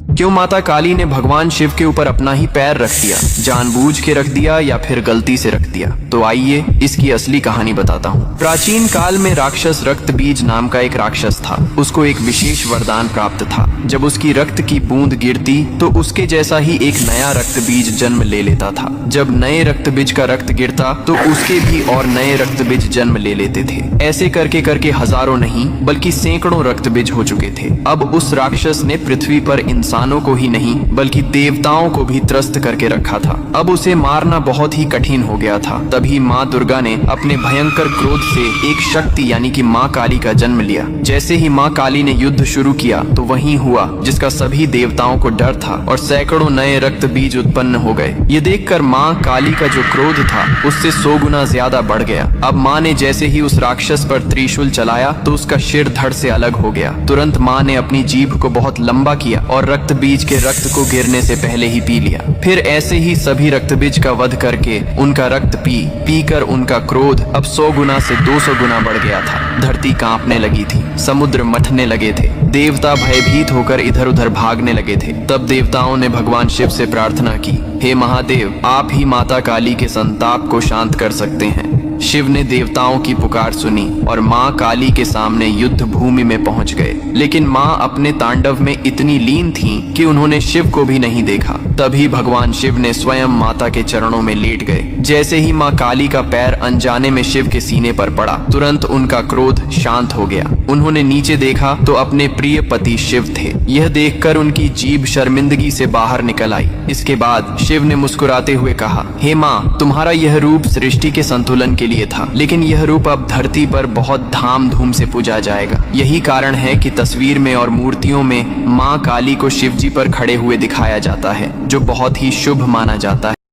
क्यों माता काली ने भगवान शिव के ऊपर अपना ही पैर रख दिया? जानबूझ के रख दिया या फिर गलती से रख दिया? तो आइए इसकी असली कहानी बताता हूँ। प्राचीन काल में राक्षस रक्त बीज नाम का एक राक्षस था। उसको एक विशेष वरदान प्राप्त था। जब उसकी रक्त की बूंद गिरती तो उसके जैसा ही एक नया रक्त बीज जन्म ले लेता था। जब नए रक्त बीज का रक्त गिरता तो उसके भी और नए रक्त बीज जन्म ले लेते थे। ऐसे करके करके हजारों नहीं बल्कि सैकड़ों रक्त बीज हो चुके थे। अब उस राक्षस ने पृथ्वी पर इंसानों को ही नहीं बल्कि देवताओं को भी त्रस्त करके रखा था। अब उसे मारना बहुत ही कठिन हो गया था। तभी माँ दुर्गा ने अपने भयंकर क्रोध से एक शक्ति यानी कि माँ काली का जन्म लिया। जैसे ही माँ काली ने युद्ध शुरू किया तो वही हुआ जिसका सभी देवताओं को डर था और सैकड़ों नए रक्त बीज उत्पन्न हो गए। ये देखकर माँ काली का जो क्रोध था उससे 100 गुना ज्यादा बढ़ गया। अब माँ ने जैसे ही उस राक्षस पर त्रिशूल चलाया तो उसका सिर धड़ से अलग हो गया। तुरंत माँ ने अपनी जीभ को बहुत लंबा किया और रक्त बीज के रक्त को गिरने से पहले ही पी लिया। फिर ऐसे ही सभी रक्त बीज का वध करके उनका रक्त पी कर उनका क्रोध अब 100 गुना से 200 गुना बढ़ गया था। धरती कांपने लगी थी, समुद्र मथने लगे थे, देवता भयभीत होकर इधर उधर भागने लगे थे। तब देवताओं ने भगवान शिव से प्रार्थना की, हे महादेव, आप ही माता काली के संताप को शांत कर सकते हैं। शिव ने देवताओं की पुकार सुनी और माँ काली के सामने युद्ध भूमि में पहुंच गए। लेकिन माँ अपने तांडव में इतनी लीन थीं कि उन्होंने शिव को भी नहीं देखा। तभी भगवान शिव ने स्वयं माता के चरणों में लेट गए। जैसे ही माँ काली का पैर अनजाने में शिव के सीने पर पड़ा, तुरंत उनका क्रोध शांत हो गया। उन्होंने नीचे देखा तो अपने प्रिय पति शिव थे। यह देखकर उनकी जीभ शर्मिंदगी से बाहर निकल आई। इसके बाद शिव ने मुस्कुराते हुए कहा, हे माँ, तुम्हारा यह रूप सृष्टि के संतुलन के लिए था, लेकिन यह रूप अब धरती पर बहुत धाम धूम से पूजा जाएगा। यही कारण है कि तस्वीर में और मूर्तियों में माँ काली को शिव जी पर खड़े हुए दिखाया जाता है, जो बहुत ही शुभ माना जाता है।